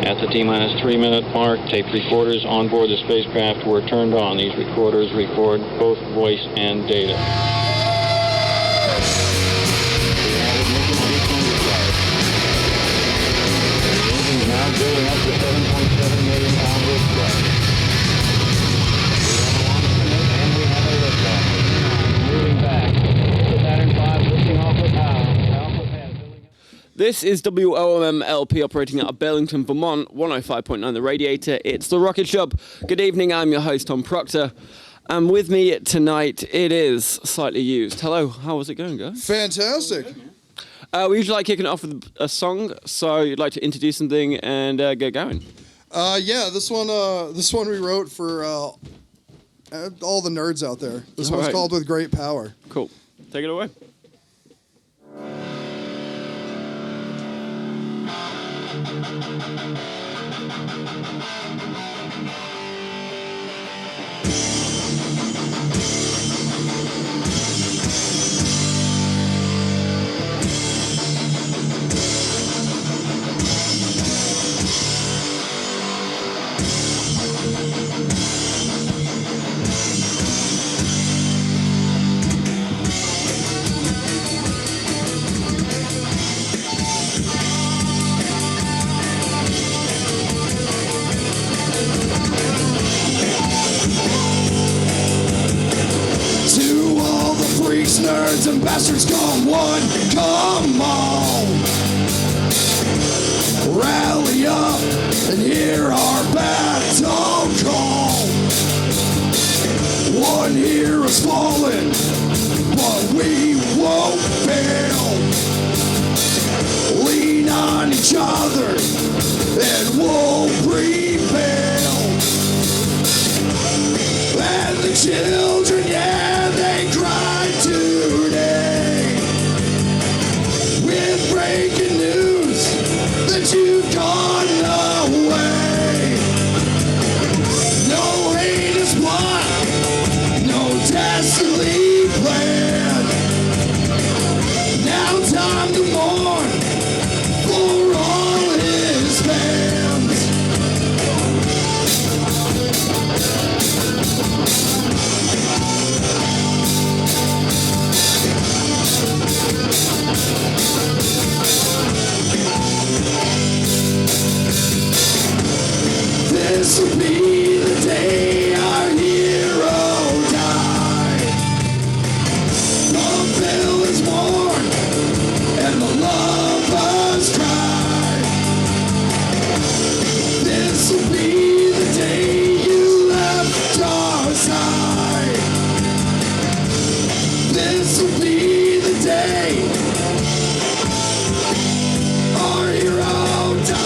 At the T-minus 3-minute mark, tape recorders on board the spacecraft were turned on. These recorders record both voice and data. Now building up to 7.7 million pound lift thrust. And we have a liftoff. Moving back. The Saturn V lifting off of Alpha pad. This is WOMM-LP operating out of Burlington, Vermont, 105.9 The Radiator. It's The Rocket Shop. Good evening, I'm your host, Tom Proctor. And with me tonight, it is Slightly Used. Hello, how was it going, guys? Fantastic. We usually like kicking it off with a song, so you'd like to introduce something and get going. Yeah, this one we wrote for all the nerds out there. This one's called With Great Power. Cool. Take it away. Nerds and bastards, come on, rally up and hear our battle call. One hero's fallen, but we won't fail. Lean on each other and we'll prevail. And the children, yeah, they cry today with breaking news that you've gone away. No heinous plot, no dastardly plan. Now time to mourn for all his fans. This will be the day our hero died. The villains mourn and the lovers cry. This will be the day you left our side. This will be the day our hero died.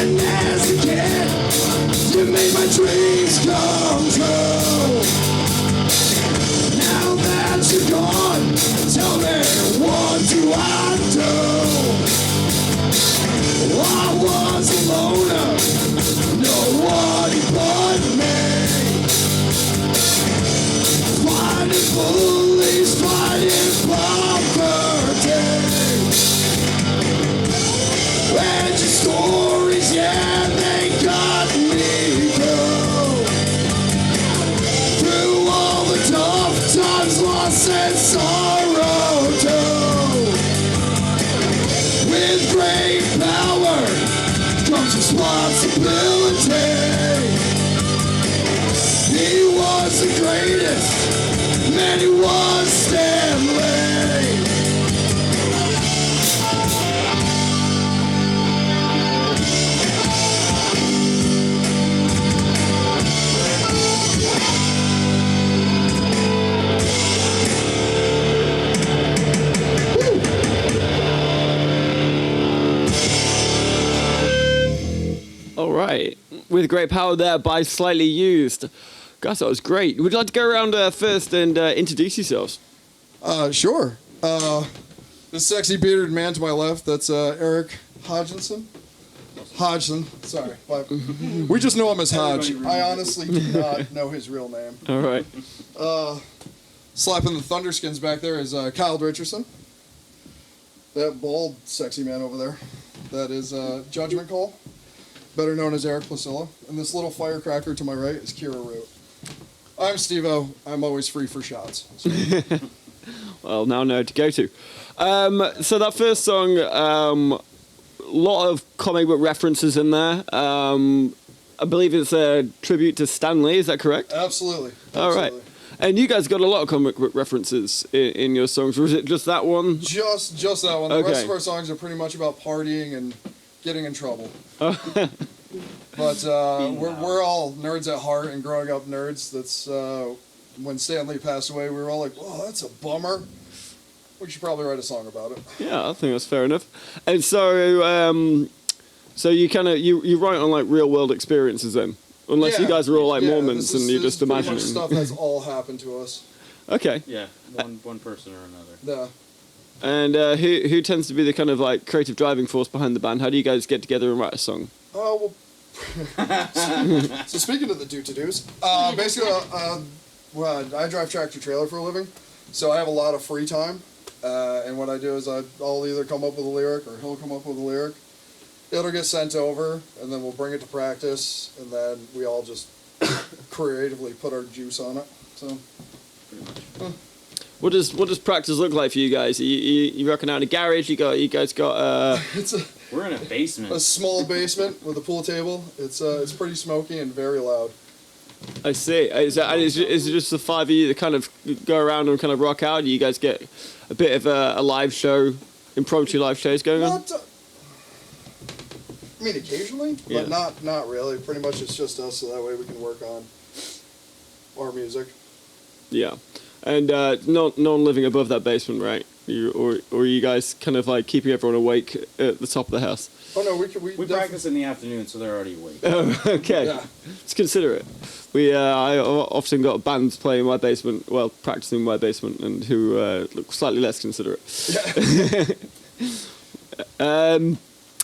And as a kid, you made my dreams come true. Now that you're gone, tell me, what do I do? I was a loner, nobody but me. Fighting bullies, fighting poverty. And your stories, yeah, they got me through all the tough times, loss and sorrow too. With great power comes responsibility. He was the greatest, man, he was Stanley. with great power there by Slightly Used. Guys, that was great. Would you like to go around first and introduce yourselves? Sure. This sexy bearded man to my left, that's Eric Hodgson. Sorry. We just know him as Hodge. I honestly do not know his real name. All right. Slapping the Thunderskins back there is Kyle Richardson. That bald, sexy man over there. That is Judgment Call, better known as Eric Placilla. And this little firecracker to my right is Kira Root. I'm Steve-O. I'm always free for shots. So. Well, now know to go to. So that first song, lot of comic book references in there. I believe it's a tribute to Stan Lee, is that correct? Absolutely. All right. And you guys got a lot of comic book references in your songs, or is it just that one? Just that one. The Okay. rest of our songs are pretty much about partying and getting in trouble. But we're all nerds at heart, and growing up nerds, that's when Stan Lee passed away, we were all like, "Oh, that's a bummer. We should probably write a song about it." Yeah, I think that's fair enough. And so, so you kind of you write on like real world experiences then, unless you guys are all like Mormons and you're just imagining stuff that's all happened to us. Okay. Yeah, one person or another. Yeah. And who tends to be the kind of like creative driving force behind the band? How do you guys get together and write a song? Oh well. So speaking of the do-to-dos, basically, well, I drive tractor trailer for a living, so I have a lot of free time. And what I do is I'll either come up with a lyric or he'll come up with a lyric. It'll get sent over, and then we'll bring it to practice, and then we all just creatively put our juice on it. So. What does practice look like for you guys? You rocking out in a garage? You guys got We're in a basement. A small basement with a pool table. It's pretty smoky and very loud. I see. Is it just the five of you that kind of go around and kind of rock out? Do you guys get a bit of a live show, impromptu live shows going on? I mean, occasionally, Yeah. but not really. Pretty much it's just us, so that way we can work on our music. Yeah. And no one living above that basement, right? Or are you guys kind of like keeping everyone awake at the top of the house? Oh no, We practice in the afternoon, so they're already awake. Oh, okay. Yeah. It's considerate. I often got bands playing in my basement, well, practicing in my basement, and who look slightly less considerate. Yeah.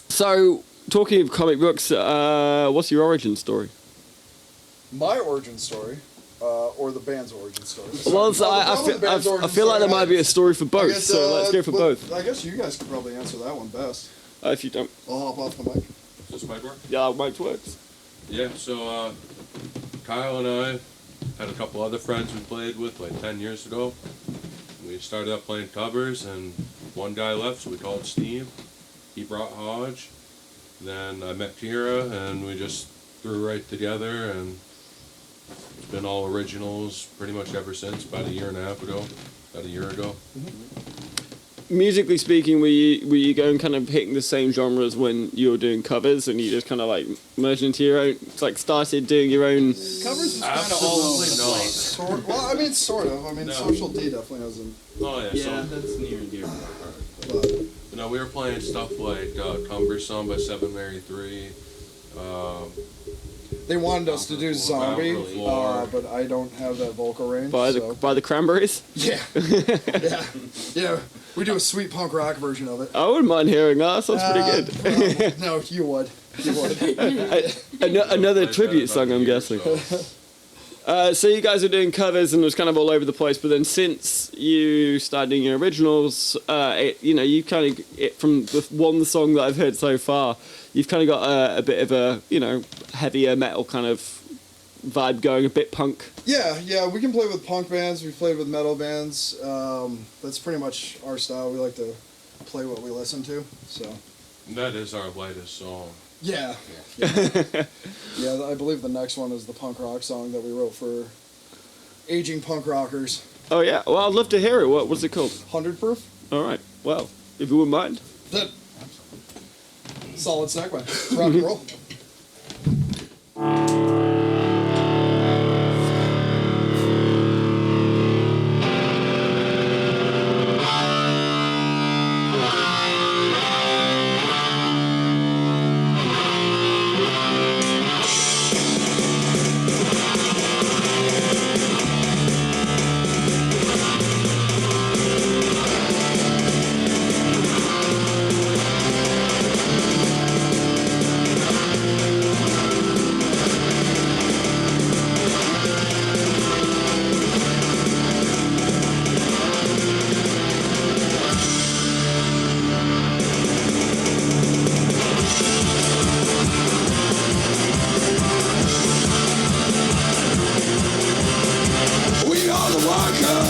So, talking of comic books, what's your origin story? My origin story, or the band's origin story. Well, I feel like there might be a story for both, guess, so let's go for both. I guess you guys could probably answer that one best. If you don't. I'll hop off the mic. Does this mic work? Yeah, mic works. Yeah, so Kyle and I had a couple other friends we played with like 10 years ago. We started out playing covers, and one guy left, so we called Steve. He brought Hodge. Then I met Kira, and we just threw right together, and it's been all originals pretty much ever since, about a year ago. Musically speaking, were you going kind of hitting the same genres when you were doing covers, and you just kind of like merged into your own, like started doing your own? Covers is Absolutely not. Well, I mean, sort of. I mean, No. Social D definitely has a. Oh yeah, so that's near and dear to my heart. But, you know, we were playing stuff like Cumbersome by 7 Mary 3. they wanted us to do Zombie, Bound for the Floor. but I don't have that vocal range. By the Cranberries? Yeah. Yeah. We do a sweet punk rock version of it. I wouldn't mind hearing that. Sounds pretty good. No, you would. You would. Another Played tribute that song, about a I'm year, guessing. so. So you guys are doing covers and it was kind of all over the place, but then since you started doing your originals, you kind of, from the one song that I've heard so far, you've kind of got a bit of a, heavier metal kind of vibe going, a bit punk. Yeah, we can play with punk bands, we've played with metal bands. That's pretty much our style. We like to play what we listen to, so. That is our latest song. Yeah. Yeah, I believe the next one is the punk rock song that we wrote for aging punk rockers. Oh yeah, well I'd love to hear it. What's it called? 100 Proof? All right, well, if you wouldn't mind. Solid segue. Rock and roll.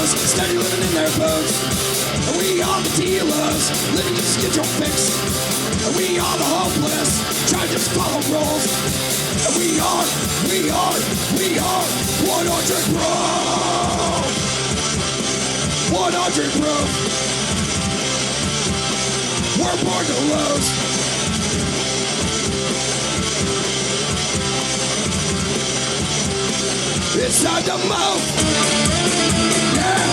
dealers, steady living in their boots. We are the dealers, living just to get your fix. We are the hopeless, trying to just follow rules. We are 100 proof. 100 proof. We're born to lose. It's time to move. Yeah.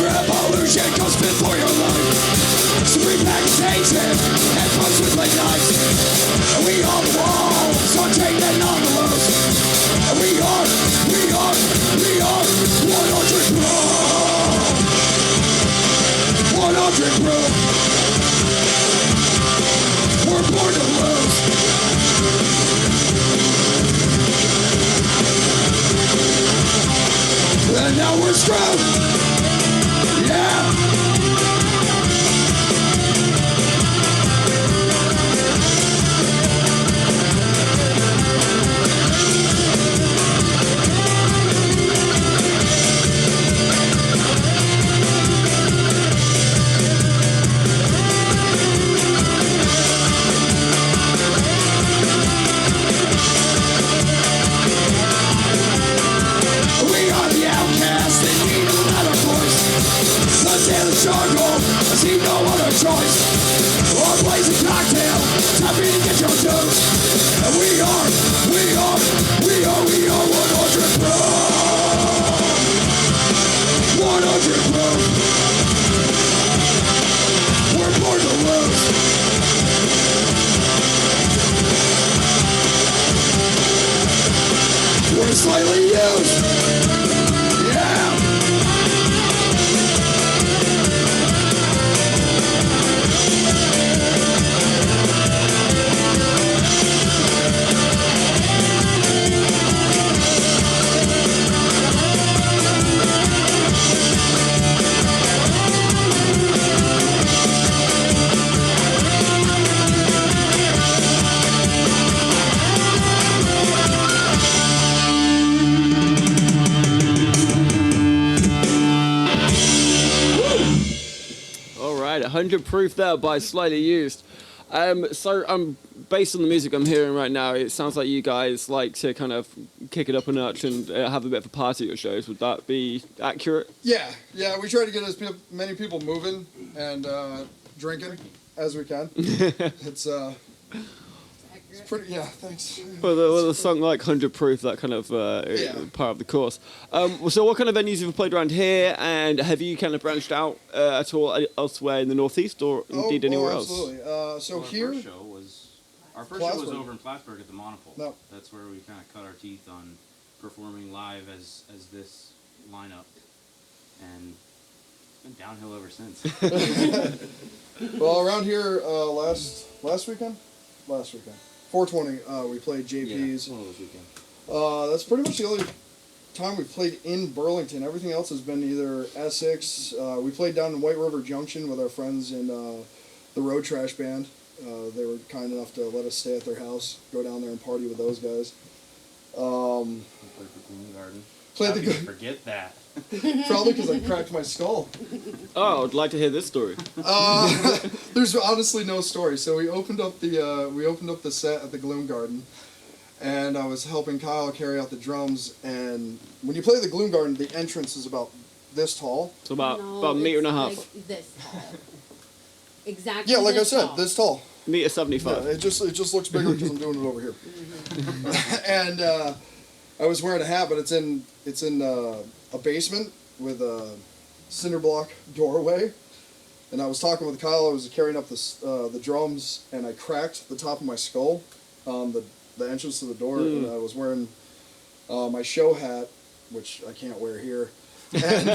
Revolution goes before your life. Supreme taxation and punch with late nights. And we are the walls, on chain and on the loose. And we are 100 proof. 100 proof. We're born to lose. And now we're screwed. Yeah. We are the outcasts that need another voice. The daily struggle, I see no other choice. Or blaze a cocktail, time for you to get your dose. And we are 100 proof. 100 proof. We're born to lose. We're slightly used. Yeah. All right, 100 proof there by Slightly Used. So based on the music I'm hearing right now, it sounds like you guys like to kind of kick it up a notch and have a bit of a party at your shows. Would that be accurate? Yeah, we try to get as many people moving and drinking as we can. It's pretty. Yeah, thanks. Well, the song like 100 proof, that kind of part of the course. So what kind of venues have you played around here, and have you kind of branched out at all elsewhere in the Northeast or indeed anywhere else? Absolutely. So Well, here, our first show was Plattsburgh. over in Plattsburgh at the Monopole. No. That's where we kind of cut our teeth on performing live as this lineup, and it's been downhill ever since. well, around here last weekend, 420, we played JP's. One of those weekends. That's pretty much the only time we've played in Burlington. Everything else has been either Essex. We played down in White River Junction with our friends in the Road Trash Band. They were kind enough to let us stay at their house, go down there and party with those guys. We played the Gloom Garden. Played How the could you good. forget that. Probably because I cracked my skull. Oh, I'd like to hear this story. There's honestly no story. So we opened up the set at the Gloom Garden, and I was helping Kyle carry out the drums. And when you play the Gloom Garden, the entrance is about this tall. So about No, a meter and a it's half, like this tall. Exactly. Yeah, like I this said, tall. this tall. meter Yeah, 75. it just looks bigger because I'm doing it over here. And I was wearing a hat, but it's in a basement with a cinder block doorway. And I was talking with Kyle. I was carrying up the drums, and I cracked the top of my skull on the entrance to the door. And I was wearing my show hat, which I can't wear here. And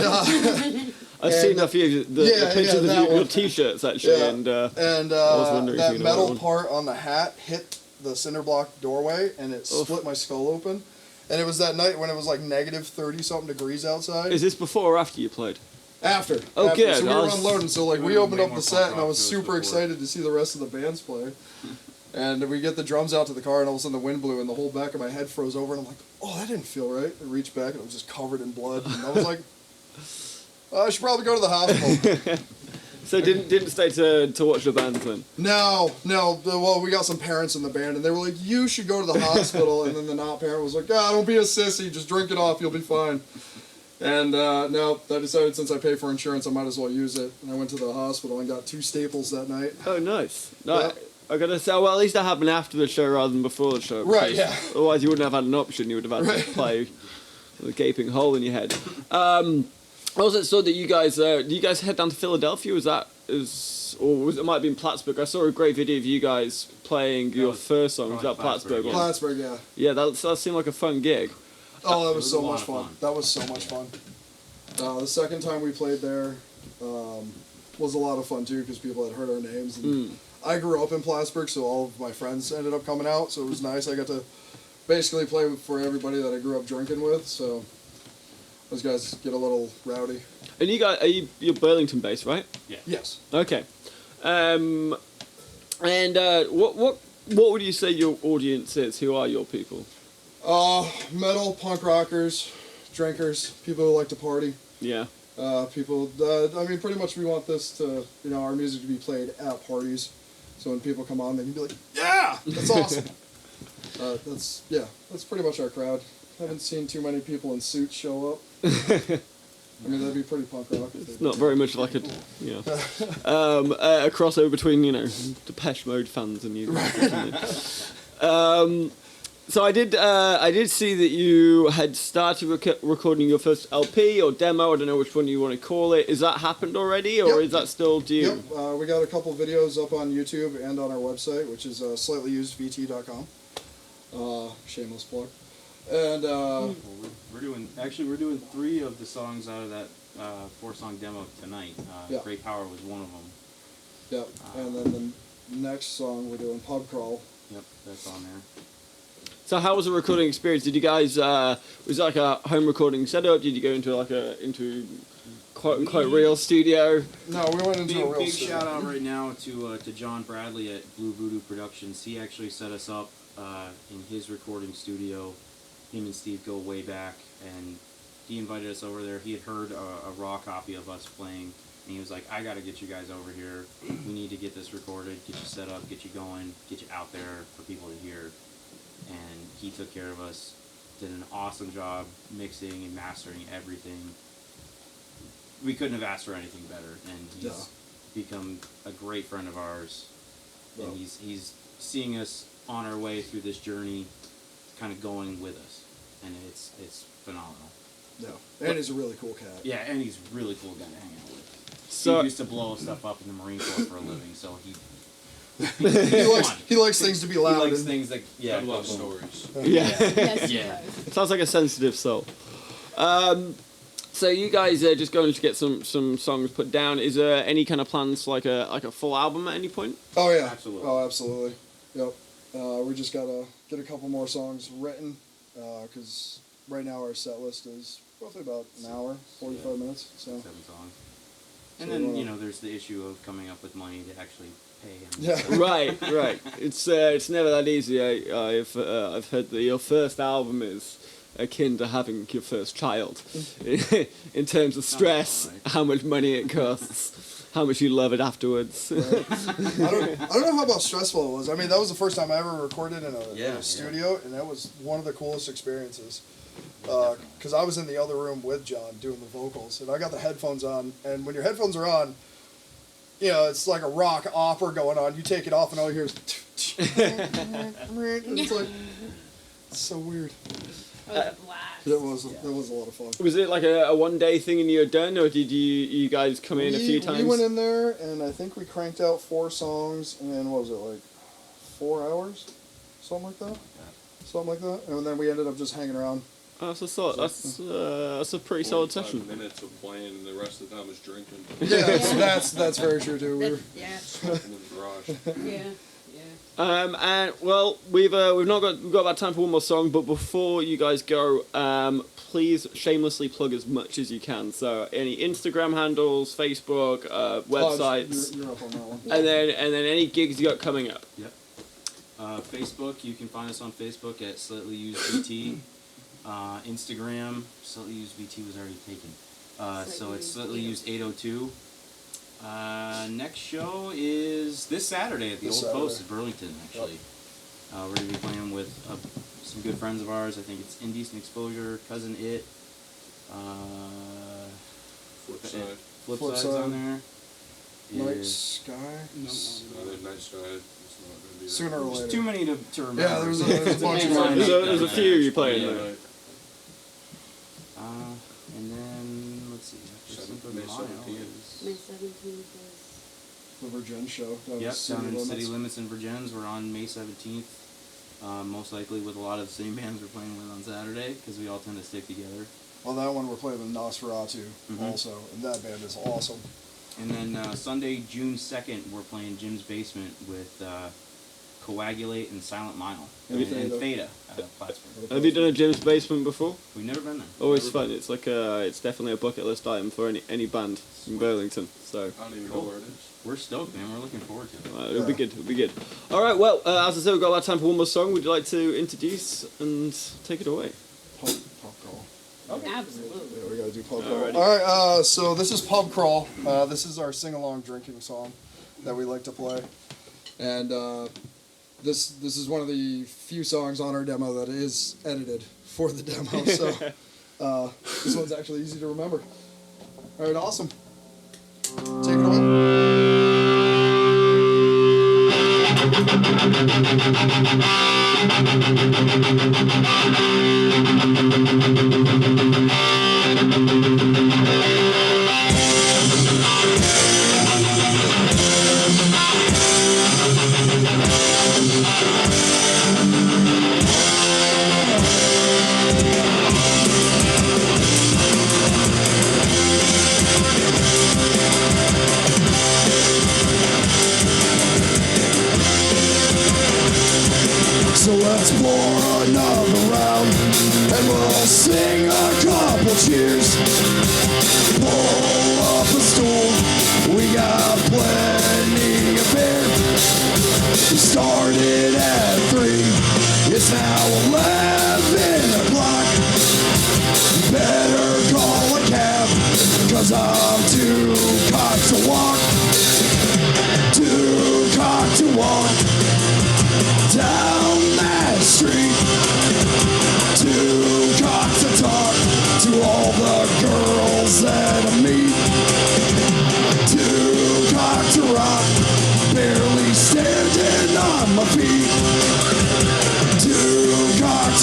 I've seen a few of the yeah, pictures yeah, of that your one. T-shirts actually, Yeah. and was wondering if that you know that metal one. part on the hat hit the cinder block doorway, and it Oof. split my skull open. And it was that night when it was like negative 30 something degrees outside. Is this before or after you played? After. Oh, after. good. So we I were was- unloading, so like we Way opened up more the set, punk and I rock was shows super before. excited to see the rest of the bands play. And we get the drums out to the car, and all of a sudden the wind blew, and the whole back of my head froze over, and I'm like, oh, that didn't feel right. I reached back, and it was just covered in blood, and I was like, I should probably go to the hospital. So didn't stay to watch the band then? No. Well, we got some parents in the band, and they were like, you should go to the hospital. And then the not parent was like, don't be a sissy. Just drink it off. You'll be fine. And no, I decided since I pay for insurance, I might as well use it. And I went to the hospital and got 2 staples that night. Oh, nice. No, Yeah. I gotta say, well, at least that happened after the show rather than before the show. Right, because yeah. Otherwise, you wouldn't have had an option. You would have had to play with a gaping hole in your head. I also saw that you guys, did you guys head down to Philadelphia? It might have been Plattsburgh. I saw a great video of you guys playing your was first song. Was that probably Plattsburgh? Plattsburgh, one? Plattsburgh, yeah. Yeah, that seemed like a fun gig. Oh, that was was so a lot much of fun. fun. That was so much fun. The second time we played there was a lot of fun too because people had heard our names. And I grew up in Plattsburgh, so all of my friends ended up coming out. So it was nice. I got to basically play for everybody that I grew up drinking with. So those guys get a little rowdy. And you guys, you're Burlington based, right? Yes. Okay. And what would you say your audience is? Who are your people? Metal, punk rockers, drinkers, people who like to party. Yeah. People, I mean, pretty much we want this to, our music to be played at parties. So when people come on, they can be like, yeah, that's awesome. That's pretty much our crowd. Haven't seen too many people in suits show up. I mean, that'd be pretty punk rock. If they Not did. very much like a crossover between Depeche Mode fans and you. So I did see that you had started recording your first LP or demo. I don't know which one you want to call it. Is that happened already, or Yep. is that still due? Yep, we got a couple videos up on YouTube and on our website, which is slightlyusedvt.com. Shameless plug. And We're doing 3 of the songs out of that 4-song demo tonight. Yeah. Great Power was one of them. yep, and then the next song we're doing Pub Crawl. Yep, that's on there. So how was the recording experience? Did you guys was it like a home recording setup? Did you go into into quote unquote real studio? No, we went into a real Big studio. shout out right now to John Bradley at Blue Voodoo Productions. He actually set us up in his recording studio. Him and Steve go way back, and he invited us over there. He had heard a raw copy of us playing, and he was like, I gotta get you guys over here. We need to get this recorded, get you set up, get you going, get you out there for people to hear. And he took care of us, did an awesome job mixing and mastering everything. We couldn't have asked for anything better, and he's become a great friend of ours. Well. And he's seeing us on our way through this journey, kind of going with us, and it's phenomenal. No, and he's a really cool cat. Yeah, and he's a really cool guy to hang out with. So He used to blow stuff up in the Marine Corps for a living, so he He likes things to be he loud. likes and, things that Got a lot of stories. yeah. Yes, he Yeah. does. Sounds like a sensitive soul. So you guys are just going to get some songs put down. Is there any kind of plans like a full album at any point? Oh yeah, Absolutely. Oh absolutely. Yep. We just gotta get a couple more songs written, because right now our set list is roughly about an hour, 45 minutes. So 7 songs. And So, then, there's the issue of coming up with money to actually pay him. yeah. Right. It's never that easy. I've heard that your first album is akin to having your first child, in terms of stress, Right. how much money it costs, how much you love it afterwards. I don't know how about stressful it was. I mean, that was the first time I ever recorded in a studio, and that was one of the coolest experiences. Because I was in the other room with John doing the vocals, and I got the headphones on, and when your headphones are on, it's like a rock opera going on. You take it off, and all you hear is... it's like... It's so weird. That was a blast. That was a lot of fun. Was it like a one-day thing and you're done, or did you guys come in a few times? We went in there, and I think we cranked out 4 songs, and what was it, like 4 hours? Something like that? Something like that. And then we ended up just hanging around. Oh, that's a pretty solid 45 session. minutes of playing, and the rest of the time is drinking. Yeah, that's very true, too. We were, Yeah, Smoking in the garage. yeah. And well, we've not got we've got about time for one more song, but before you guys go, please shamelessly plug as much as you can. So any Instagram handles, Facebook, websites, You're up on that one. and then any gigs you got coming up. Yep. Facebook, you can find us on Facebook at Slightly Used VT. Instagram, Slightly Used VT was already taken. So it's Slightly Used 802. Next show is this Saturday at the This Old Post Saturday. at Burlington, actually. We're going to be playing with some good friends of ours. I think it's Indecent Exposure, Cousin It, Flipside. Flipside's Flipside. on there. Night Is- Sky. Another night sky. It's not gonna be there. Sooner or There's later. too many to remember. Yeah, there's a bunch of Main them. lineup There's a down few there. you playing Yeah, there. right. And then, let's see, after Cinco de May Mayo 17th. May is... 17th is. The Virgin show. Down Yep, City down in Limits. City Limits and Virgins. We're on May 17th. Most likely with a lot of the same bands we're playing with on Saturday, because we all tend to stick together. Well, that one we're playing with Nosferatu Mhm. also, and that band is awesome. And then Sunday, June 2nd, we're playing Jim's Basement with Coagulate and Silent Mile. And And Theta. Theta out of Plattsburgh. Have you done a Jim's Basement before? We've never been there. Always fun. It's like it's definitely a bucket list item for any band in Burlington. So. I don't even know where it is. We're stoked, man. We're looking forward to it. It'll be good. It'll be good. All right. Well, as I said, we've got a lot of time for one more song. Would you like to introduce and take it away? Pub crawl. Absolutely. Yeah, we gotta do pub crawl. Alrighty. All right. So this is pub crawl. This is our sing-along drinking song that we like to play, and this is one of the few songs on our demo that is edited for the demo. So this one's actually easy to remember. All right. Awesome. Take it away. So let's pour another round, and we'll sing a couple cheers. Pull up a stool, we got plenty of beer. We started at 3, it's now 11 o'clock. Better call a cab, 'cause I'm too cocked to walk. Too cocked to walk down that street. Too cocked to talk to all the girls that I meet. Too cocked to rock, barely standing on my feet. Too cocked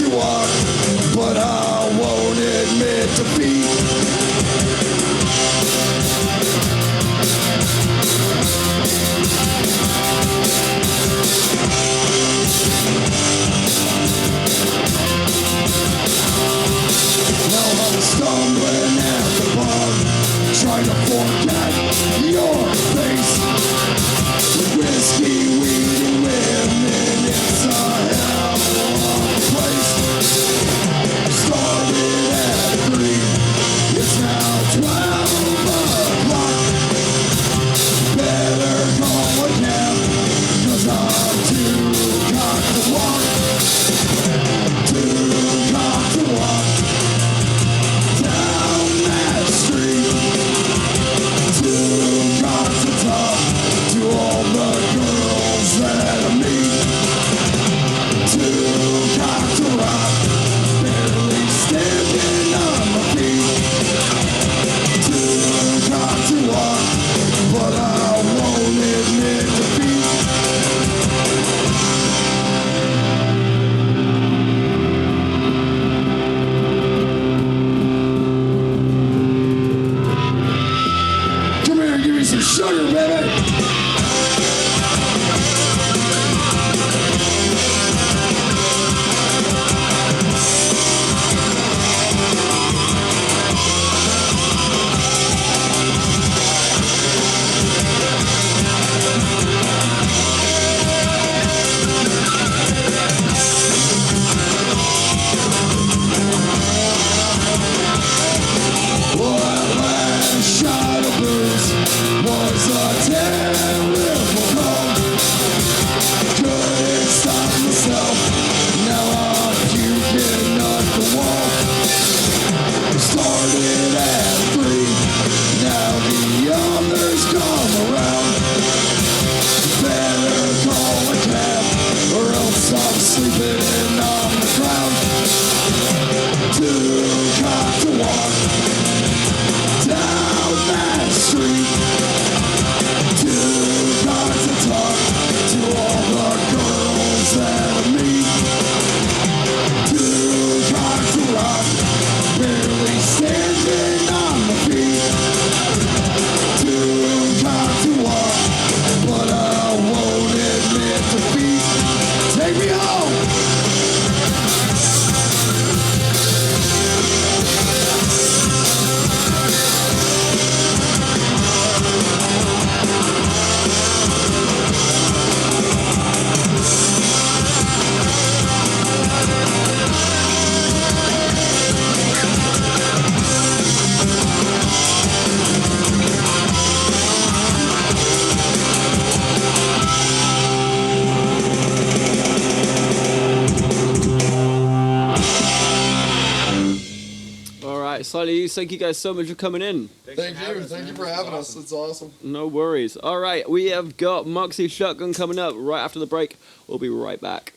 right, Slightly Used, thank you guys so much for coming in. Thank you for having us. It's awesome. No worries. All right, we have got Moxie Shotgun coming up right after the break. We'll be right back.